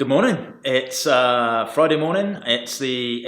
Good morning. It's Friday morning. It's the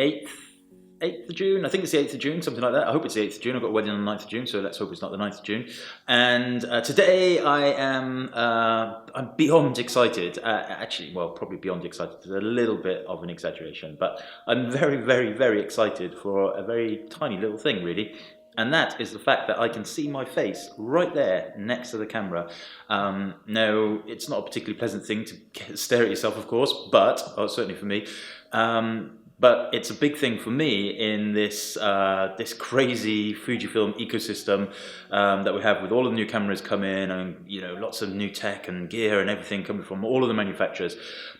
8th of June. I think it's the 8th of June, something like that. I hope it's the 8th of June. I've got a wedding on the 9th of June, so let's hope it's not the 9th of June. And today I am I'm beyond excited. Actually, well, probably beyond excited is a little bit of an exaggeration, but I'm very, very, very excited for a very tiny little thing, really. And that is the fact that I can see my face right there next to the camera. Now, it's not a particularly pleasant thing to stare at yourself, of course, but certainly for me. But it's a big thing for me in this this crazy Fujifilm ecosystem that we have, with all of the new cameras come in, and lots of new tech and gear and everything coming from all of the manufacturers.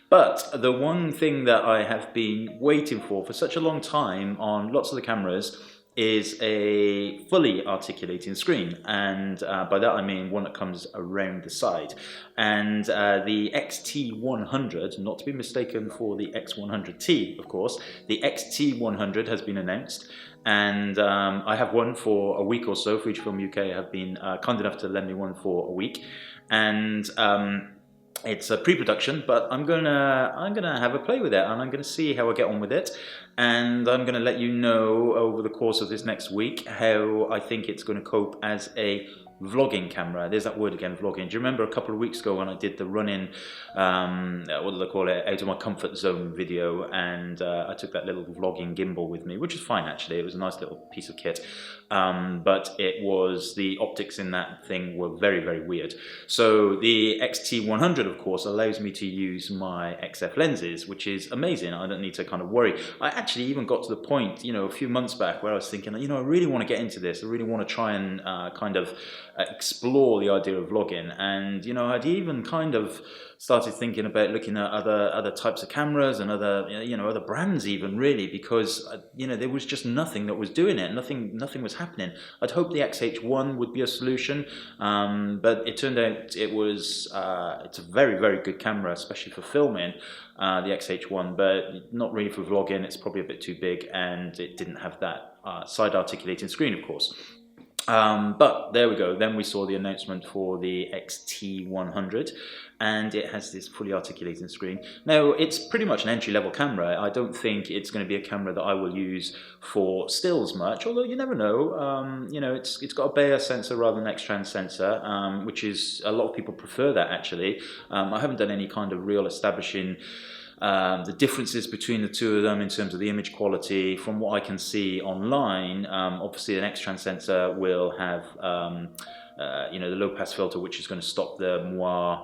But the one thing that I have been waiting for such a long time on lots of the cameras is a fully articulating screen, and by that I mean one that comes around the side. And the X-T100, not to be mistaken for the X100T, of course, the X-T100 has been announced, and I have one for a week or so. Fujifilm UK have been kind enough to lend me one for a week, and it's a pre-production, but I'm gonna have a play with it, and I'm gonna see how I get on with it, and I'm gonna let you know over the course of this next week how I think it's going to cope as a vlogging camera. There's that word again, vlogging. Do you remember a couple of weeks ago when I did the run-in, what do they call it, out of my comfort zone video, and I took that little vlogging gimbal with me, which is fine actually. It was a nice little piece of kit, but it was, the optics in that thing were very, very weird. So the X-T100, of course, allows me to use my XF lenses, which is amazing. I don't need to kind of worry. I actually even got to the point, a few months back, where I was thinking, I really want to get into this. I really want to try and kind of explore the idea of vlogging, and I'd even kind of started thinking about looking at other types of cameras and other brands even, really, because there was just nothing that was doing it. Nothing was happening. I'd hoped the XH1 would be a solution, but it turned out it's a very, very good camera, especially for filming, the XH1, but not really for vlogging. It's probably a bit too big, and it didn't have that side articulating screen, of course. But there we go. Then we saw the announcement for the X-T100, and it has this fully articulating screen. Now, it's pretty much an entry-level camera. I don't think it's going to be a camera that I will use for stills much, although you never know. It's got a Bayer sensor rather than X-Trans sensor, which is, a lot of people prefer that actually. I haven't done any kind of real establishing the differences between the two of them in terms of the image quality. From what I can see online, obviously an X-Trans sensor will have the low pass filter, which is going to stop the moire,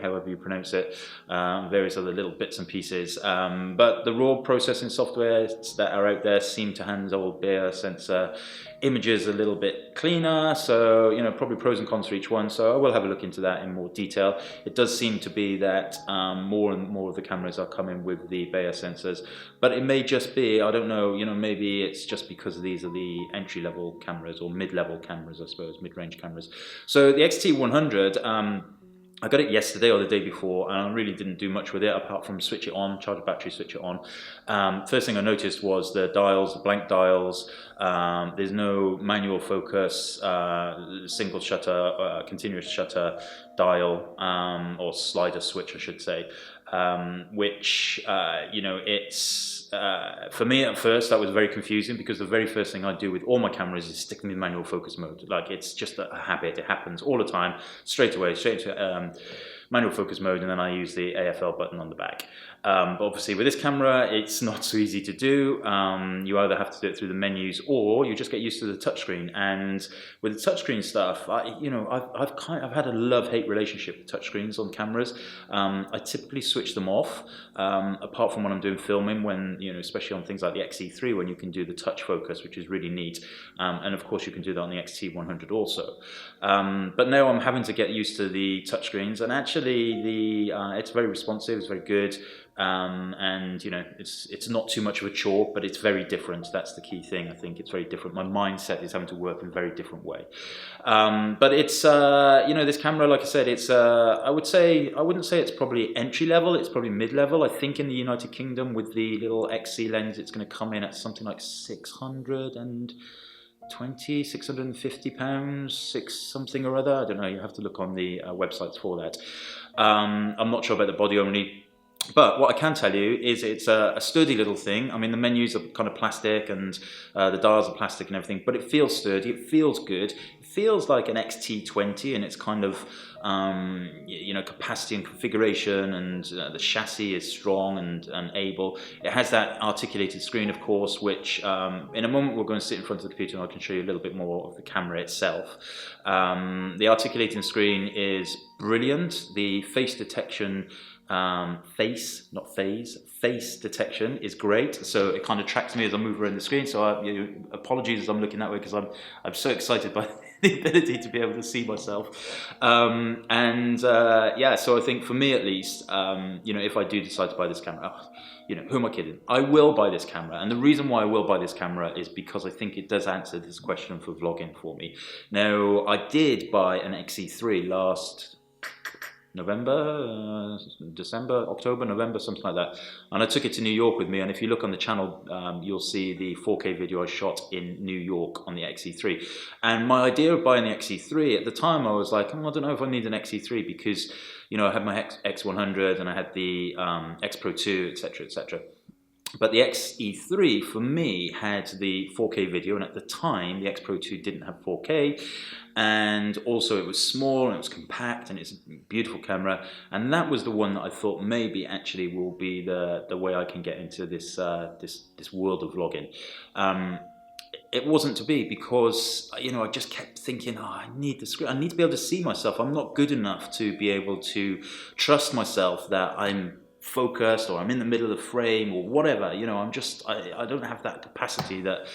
however you pronounce it, various other little bits and pieces. But the raw processing software that are out there seem to handle Bayer sensor images a little bit cleaner, so probably pros and cons for each one. So I will have a look into that in more detail. It does seem to be that more and more of the cameras are coming with the Bayer sensors, but it may just be, I don't know, maybe it's just because these are the entry-level cameras, or mid-level cameras, I suppose, mid-range cameras. So the X-T100, I got it yesterday or the day before, and I really didn't do much with it apart from switch it on, charge the battery, switch it on. First thing I noticed was the dials, the blank dials. There's no manual focus, single shutter, continuous shutter dial, or slider switch, I should say, which, it's, for me at first that was very confusing, because the very first thing I do with all my cameras is stick them in manual focus mode. Like, it's just a habit. It happens all the time, straight into manual focus mode, and then I use the AFL button on the back. But obviously with this camera, it's not so easy to do. You either have to do it through the menus, or you just get used to the touchscreen. And with the touchscreen stuff, I've had a love-hate relationship with touchscreens on cameras. I typically switch them off, apart from when I'm doing filming, when especially on things like the XE3, when you can do the touch focus, which is really neat. And of course you can do that on the X-T100 also. But now I'm having to get used to the touchscreens, and actually it's very responsive, it's very good. And it's not too much of a chore, but it's very different. That's the key thing. I think it's very different. My mindset is having to work in a very different way. But it's this camera, like I said, it's I wouldn't say it's probably entry level. It's probably mid level. I think in the United Kingdom with the little XC lens, it's going to come in at something like £650, £650, six something or other. I don't know. You have to look on the websites for that. I'm not sure about the body only. But what I can tell you is it's a sturdy little thing. I mean, the menus are kind of plastic and the dials are plastic and everything, but it feels sturdy, it feels good. It feels like an X-T20 in its kind of, capacity and configuration, and the chassis is strong and able. It has that articulated screen, of course, which in a moment we'll go and sit in front of the computer and I can show you a little bit more of the camera itself. The articulating screen is brilliant. The face detection face detection is great, so it kind of tracks me as I move around the screen. So apologies as I'm looking that way, because I'm so excited by the ability to be able to see myself. So I think for me at least, if I do decide to buy this camera, who am I kidding? I will buy this camera, and the reason why I will buy this camera is because I think it does answer this question for vlogging for me. Now, I did buy an XE3 last November, December, October, November, something like that. And I took it to New York with me. And if you look on the channel, you'll see the 4K video I shot in New York on the XE3. And my idea of buying the XE3, at the time I was like, I don't know if I need an XE3, because, I had my X100 and I had the X Pro 2, etc., etc. But the XE3 for me had the 4K video, and at the time the X Pro 2 didn't have 4K, and also it was small and it was compact and it's a beautiful camera, and that was the one that I thought maybe actually will be the way I can get into this this world of vlogging. It wasn't to be, because I just kept thinking, I need the screen, I need to be able to see myself. I'm not good enough to be able to trust myself that I'm focused or I'm in the middle of the frame or whatever. I don't have that capacity that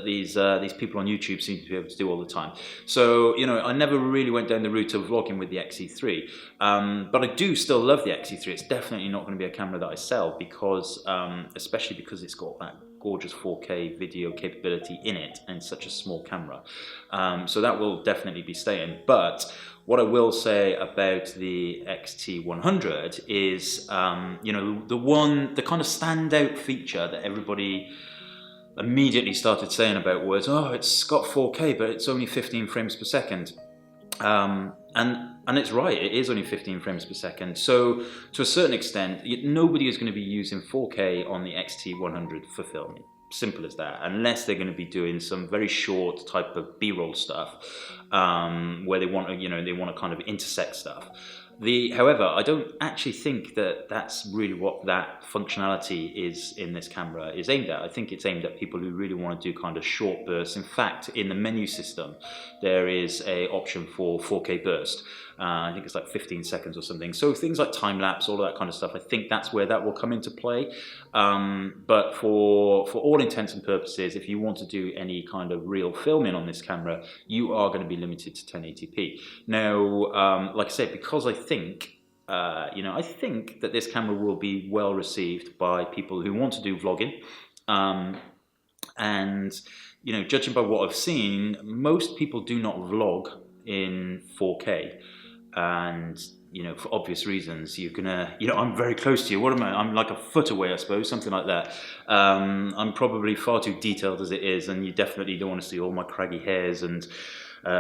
these people on YouTube seem to be able to do all the time. So I never really went down the route of vlogging with the XE3, but I do still love the XE3. It's definitely not going to be a camera that I sell, because especially because it's got that gorgeous 4K video capability in it and such a small camera. So that will definitely be staying. But what I will say about the X-T100 is, the kind of standout feature that everybody immediately started saying about was, it's got 4K, but it's only 15 frames per second. And it's right, it is only 15 frames per second. So to a certain extent, nobody is going to be using 4K on the X-T100 for filming. Simple as that, unless they're going to be doing some very short type of B-roll stuff, where they want to, kind of intersect stuff. However, I don't actually think that that's really what that functionality is in this camera is aimed at. I think it's aimed at people who really want to do kind of short bursts. In fact, in the menu system, there is an option for 4K burst. I think it's like 15 seconds or something. So things like time lapse, all of that kind of stuff, I think that's where that will come into play. But for all intents and purposes, if you want to do any kind of real filming on this camera, you are going to be limited to 1080p. Now, like I said, because I think that this camera will be well received by people who want to do vlogging, and judging by what I've seen, most people do not vlog in 4K, and for obvious reasons. You're gonna, I'm very close to you. What am I? I'm like a foot away, I suppose, something like that. I'm probably far too detailed as it is, and you definitely don't want to see all my craggy hairs and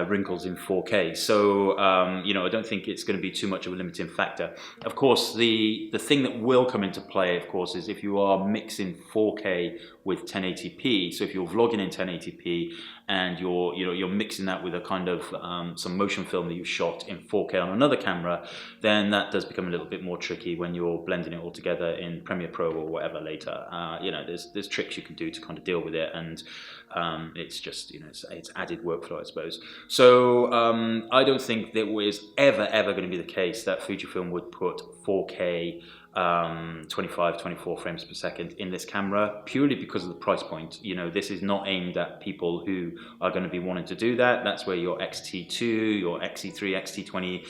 wrinkles in 4K. So I don't think it's going to be too much of a limiting factor. Of course, the thing that will come into play, of course, is if you are mixing 4K with 1080p. So if you're vlogging in 1080p and you're mixing that with a kind of some motion film that you've shot in 4K on another camera, then that does become a little bit more tricky when you're blending it all together in Premiere Pro or whatever later. There's tricks you can do to kind of deal with it, and it's just it's added workflow, I suppose. So I don't think that was ever going to be the case that Fujifilm would put 4K 24 frames per second in this camera, purely because of the price point. This is not aimed at people who are going to be wanting to do that. That's where your X-T2, your XE3, X-T20,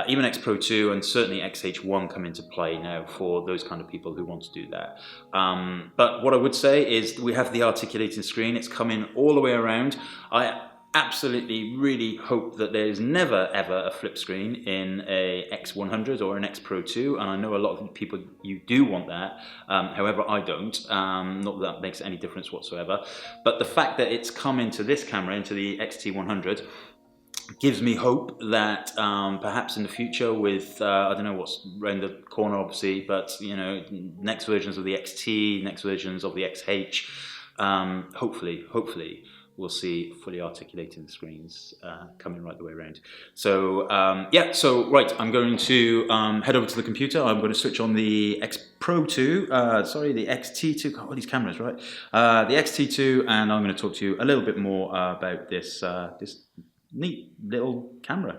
even X Pro 2 and certainly XH1 come into play now for those kind of people who want to do that. But what I would say is we have the articulating screen. It's coming all the way around. I absolutely really hope that there's never ever a flip screen in a X100 or an X Pro 2, and I know a lot of people, you do want that. However, I don't. Not that that makes any difference whatsoever. But the fact that it's come into this camera, into the X-T100, gives me hope that perhaps in the future with, I don't know what's around the corner obviously, but you know, next versions of the XT, next versions of the XH, hopefully we'll see fully articulated screens coming right the way around. So yeah, so right, I'm going to head over to the computer. I'm going to switch on the X Pro 2, sorry, the XT2, God, all these cameras, right? The XT2, and I'm going to talk to you a little bit more about this, this neat little camera.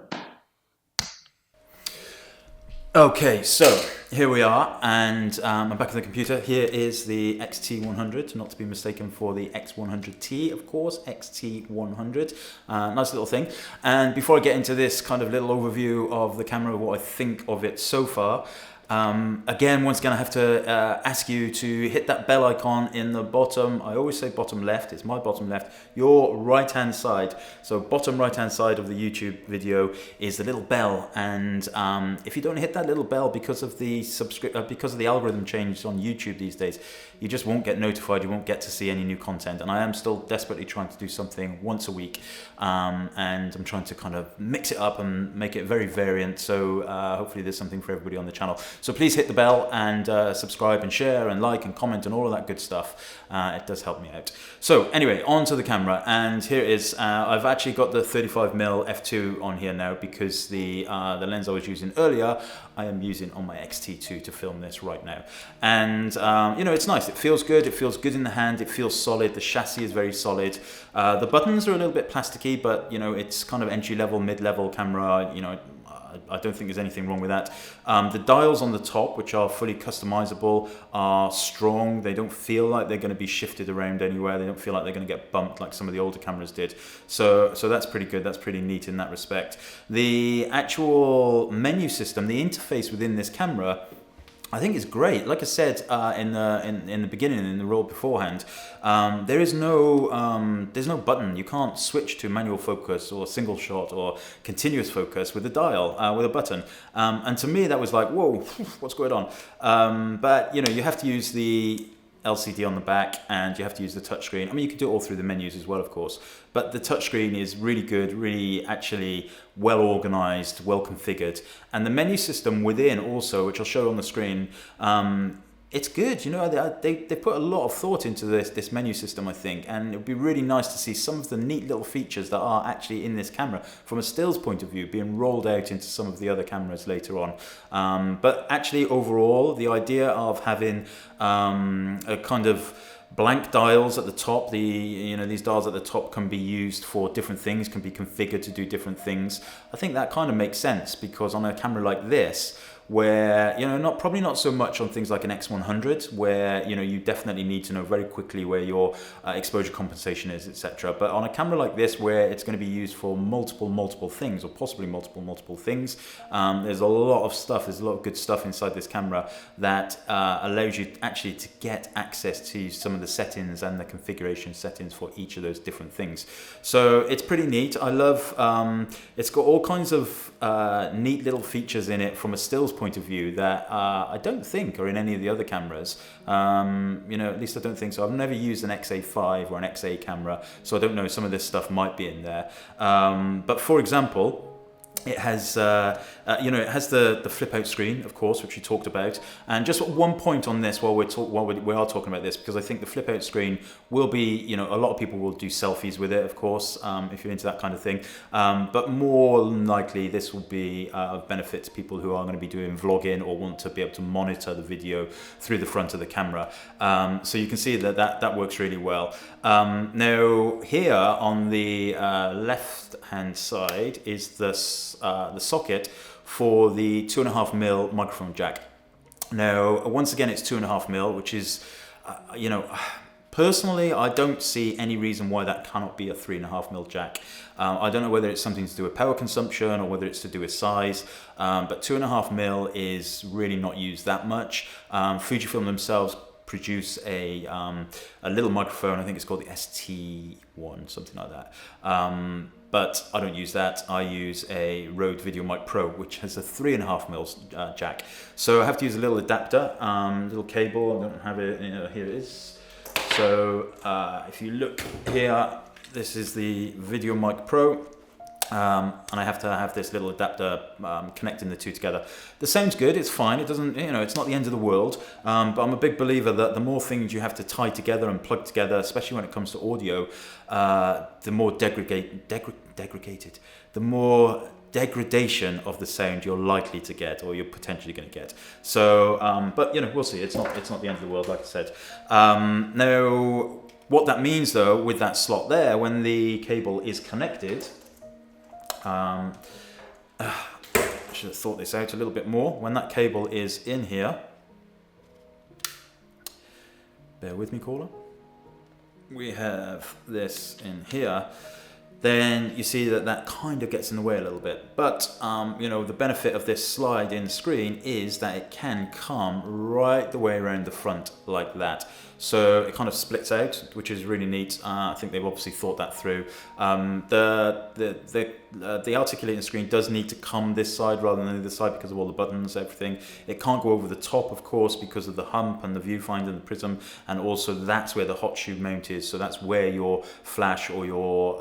Okay, so here we are, and I'm back on the computer. Here is the X-T100, not to be mistaken for the X100T, of course, X-T100. Nice little thing. And before I get into this kind of little overview of the camera, what I think of it so far, again, once again, I have to ask you to hit that bell icon in the bottom. I always say bottom left. It's my bottom left. Your right-hand side. So bottom right-hand side of the YouTube video is the little bell. And if you don't hit that little bell because of the because of the algorithm change on YouTube these days, you just won't get notified. You won't get to see any new content. And I am still desperately trying to do something once a week. And I'm trying to kind of mix it up and make it very variant. So hopefully there's something for everybody on the channel. So please hit the bell and subscribe and share and like and comment and all of that good stuff. It does help me out. So anyway, on to the camera, and here it is. I've actually got the 35mm f2 on here now because the lens I was using earlier, I am using on my X-T2 to film this right now. And you know, it's nice. It feels good. It feels good in the hand. It feels solid. The chassis is very solid. The buttons are a little bit plasticky, but you know, it's kind of entry-level, mid-level camera. You know, I don't think there's anything wrong with that. The dials on the top, which are fully customizable, are strong. They don't feel like they're going to be shifted around anywhere. They don't feel like they're going to get bumped like some of the older cameras did. So that's pretty good. That's pretty neat in that respect. The actual menu system, the interface within this camera, I think it's great. Like I said in the beginning, in the role beforehand, there's no button. You can't switch to manual focus or single shot or continuous focus with a dial, with a button. And to me, that was like, whoa, what's going on? But you know, you have to use the LCD on the back, and you have to use the touchscreen. I mean, you can do it all through the menus as well, of course, but the touchscreen is really good, really actually well organized, well configured. And the menu system within also, which I'll show on the screen, it's good. You know, they put a lot of thought into this menu system, I think, and it would be really nice to see some of the neat little features that are actually in this camera from a stills point of view being rolled out into some of the other cameras later on. But actually overall, the idea of having a kind of blank dials at the top, these dials at the top can be used for different things, can be configured to do different things. I think that kind of makes sense because on a camera like this, where, you know, probably not so much on things like an X100, where, you know, you definitely need to know very quickly where your exposure compensation is, etc. But on a camera like this, where it's going to be used for multiple things, or possibly multiple things, there's a lot of stuff, there's a lot of good stuff inside this camera that allows you actually to get access to some of the settings and the configuration settings for each of those different things. So it's pretty neat. I love, it's got all kinds of neat little features in it from a stills point of view that I don't think are in any of the other cameras. You know, at least I don't think so. I've never used an XA5 or an XA camera, so I don't know, some of this stuff might be in there. But for example, it has, you know, it has the flip out screen, of course, which we talked about. And just at one point on this, while we are talking about this, because I think the flip out screen will be, you know, a lot of people will do selfies with it, of course, if you're into that kind of thing. But more likely, this will be of benefit to people who are going to be doing vlogging or want to be able to monitor the video through the front of the camera. So you can see that works really well. Now here on the left hand side is the socket for the 2.5mm microphone jack. Now once again, it's 2.5mm, which is you know, personally I don't see any reason why that cannot be a 3.5mm jack. I don't know whether it's something to do with power consumption or whether it's to do with size, but 2.5mm is really not used that much. Fujifilm themselves produce a little microphone. I think it's called the ST1, something like that. But I don't use that. I use a Rode VideoMic Pro, which has a 3.5mm jack. So I have to use a little adapter, little cable. I don't have it. Here it is. So if you look here, this is the VideoMic Pro. and I have to have this little adapter connecting the two together. The sound's good, it's fine, it doesn't, it's not the end of the world, but I'm a big believer that the more things you have to tie together and plug together, especially when it comes to audio, the more the more degradation of the sound you're likely to get, or you're potentially going to get. So, but we'll see. It's not the end of the world, like I said. Now, what that means though, with that slot there, when the cable is connected, I should have thought this out a little bit more. When that cable is in here, bear with me, caller. We have this in here. Then you see that kind of gets in the way a little bit. But, the benefit of this slide-in screen is that it can come right the way around the front like that. So it kind of splits out, which is really neat. I think they've obviously thought that through. The articulating screen does need to come this side rather than the other side because of all the buttons, everything. It can't go over the top, of course, because of the hump and the viewfinder and the prism, and also that's where the hot shoe mount is. So that's where your flash or your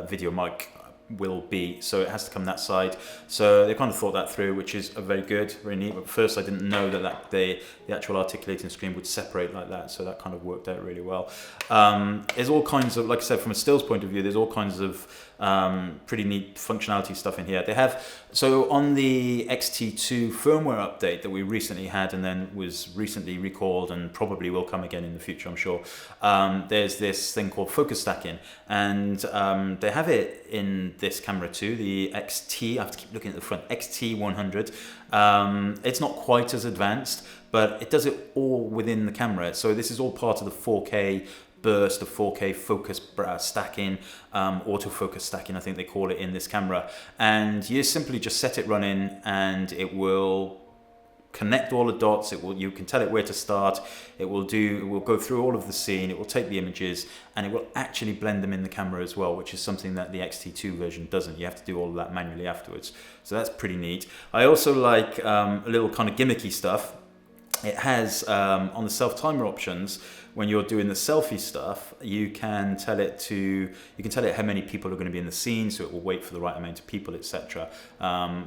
video mic will be, so it has to come that side. So they kind of thought that through, which is very good, very neat. But first I didn't know that the actual articulating screen would separate like that, so that kind of worked out really well. There's all kinds of, like I said, from a stills point of view, there's all kinds of pretty neat functionality stuff in here. They have, so on the X-T2 firmware update that we recently had and then was recently recalled and probably will come again in the future, I'm sure, there's this thing called focus stacking, and they have it in this camera too, the X-T, I have to keep looking at the front, X-T100. It's not quite as advanced, but it does it all within the camera. So this is all part of the 4K burst, of 4K focus stacking, autofocus stacking, I think they call it in this camera. And you simply just set it running and it will connect all the dots. You can tell it where to start. It will go through all of the scene. It will take the images and it will actually blend them in the camera as well, which is something that the X-T2 version doesn't. You have to do all of that manually afterwards. So that's pretty neat. I also like a little kind of gimmicky stuff. It has on the self-timer options, when you're doing the selfie stuff, you can tell it how many people are going to be in the scene, so it will wait for the right amount of people, etc.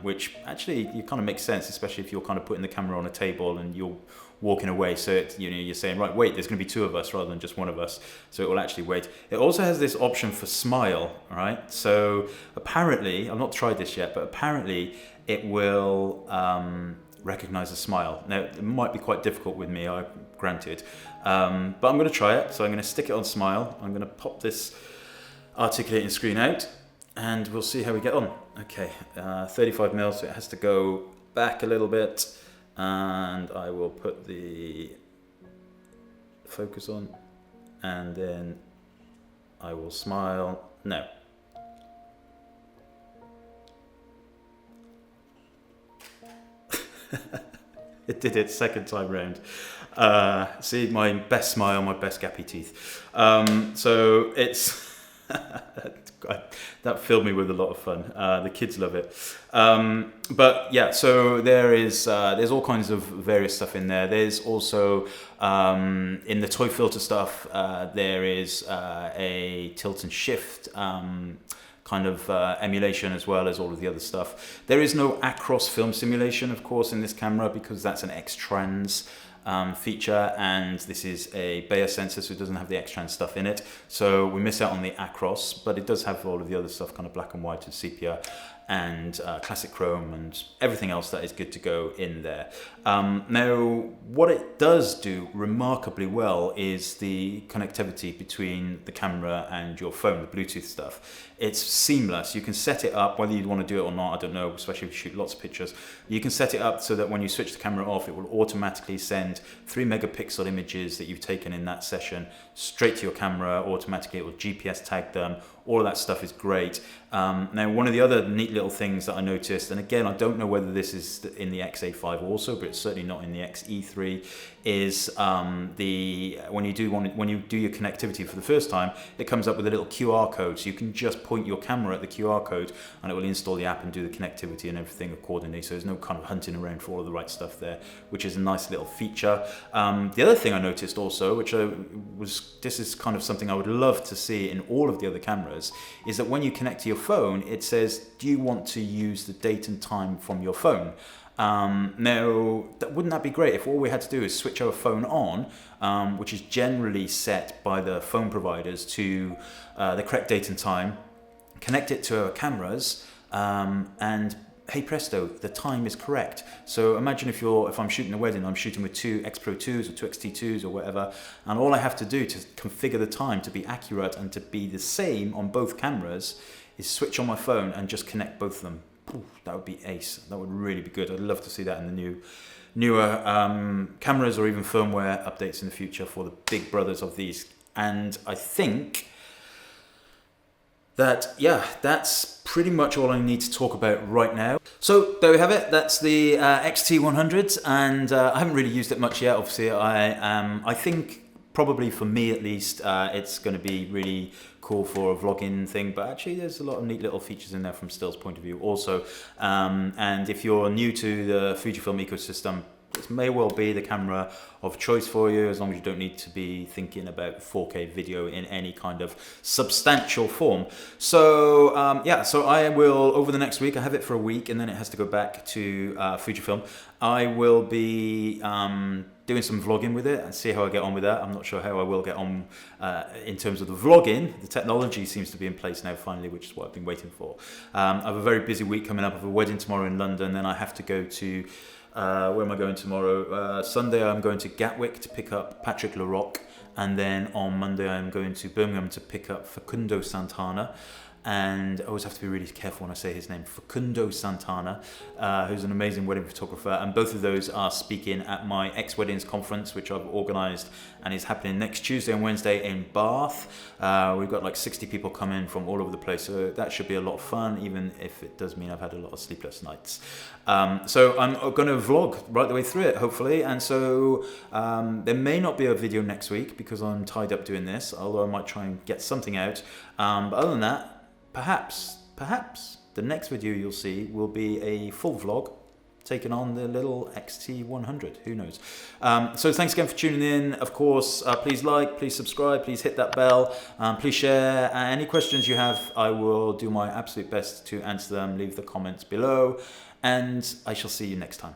Which actually kind of makes sense, especially if you're kind of putting the camera on a table and you're walking away. So you're saying, right, wait, there's going to be two of us rather than just one of us. So it will actually wait. It also has this option for smile, right? So apparently, I've not tried this yet, but apparently it will recognize a smile. Now, it might be quite difficult with me, granted, but I'm going to try it. So I'm going to stick it on smile. I'm going to pop this articulating screen out and we'll see how we get on. Okay, 35mm, so it has to go back a little bit, and I will put the focus on and then I will smile. No. It did it second time round. See, my best smile, my best gappy teeth. So it's that filled me with a lot of fun. The kids love it. But yeah, so there's all kinds of various stuff in there. There's also in the toy filter stuff, there is a tilt and shift kind of emulation, as well as all of the other stuff. There is no across film simulation, of course, in this camera, because that's an X-Trans feature, and this is a Bayer sensor, so it doesn't have the X-Trans stuff in it. So we miss out on the across, but it does have all of the other stuff, kind of black and white and sepia and classic chrome and everything else that is good to go in there. Now, what it does do remarkably well is the connectivity between the camera and your phone, the Bluetooth stuff. It's seamless. You can set it up, whether you'd want to do it or not, I don't know, especially if you shoot lots of pictures. You can set it up so that when you switch the camera off, it will automatically send 3 megapixel images that you've taken in that session straight to your camera. Automatically it will GPS tag them. All of that stuff is great. Now, one of the other neat neat little things that I noticed, and again, I don't know whether this is in the XA5 also, but it's certainly not in the XE3, is when you do your connectivity for the first time, it comes up with a little QR code, so you can just point your camera at the QR code and it will install the app and do the connectivity and everything accordingly, so there's no kind of hunting around for all of the right stuff there, which is a nice little feature. The other thing I noticed also, which this is kind of something I would love to see in all of the other cameras, is that when you connect to your phone, it says, do you want to use the date and time from your phone? Now, wouldn't that be great if all we had to do is switch our phone on, which is generally set by the phone providers to the correct date and time, connect it to our cameras, and hey presto, the time is correct. So imagine if I'm shooting a wedding, I'm shooting with two X Pro 2s or two XT2s or whatever, and all I have to do to configure the time to be accurate and to be the same on both cameras is switch on my phone and just connect both of them. Ooh, that would be ace. That would really be good. I'd love to see that in the newer cameras or even firmware updates in the future for the big brothers of these. And I think that, yeah, that's pretty much all I need to talk about right now. So there we have it. That's the X-T100, and I haven't really used it much yet. Obviously, I think probably for me at least, it's going to be really cool for a vlogging thing, but actually there's a lot of neat little features in there from Still's point of view also. And if you're new to the Fujifilm ecosystem, this may well be the camera of choice for you, as long as you don't need to be thinking about 4K video in any kind of substantial form. So yeah, so I will, over the next week, I have it for a week and then it has to go back to Fujifilm. I will be doing some vlogging with it and see how I get on with that. I'm not sure how I will get on in terms of the vlogging. The technology seems to be in place now finally, which is what I've been waiting for. I have a very busy week coming up. I have a wedding tomorrow in London, then I have to go to where am I going tomorrow? Sunday I'm going to Gatwick to pick up Patrick Larocque, and then on Monday I'm going to Birmingham to pick up Facundo Santana. And I always have to be really careful when I say his name, Facundo Santana, who's an amazing wedding photographer, and both of those are speaking at my X-Weddings conference, which I've organised and is happening next Tuesday and Wednesday in Bath. We've got like 60 people coming from all over the place, so that should be a lot of fun, even if it does mean I've had a lot of sleepless nights. So I'm going to vlog right the way through it, hopefully, and so there may not be a video next week because I'm tied up doing this, although I might try and get something out. But other than that, perhaps the next video you'll see will be a full vlog taking on the little X-T100, who knows. So thanks again for tuning in. Of course, please like, please subscribe, please hit that bell, please share. Any questions you have, I will do my absolute best to answer them. Leave the comments below, and I shall see you next time.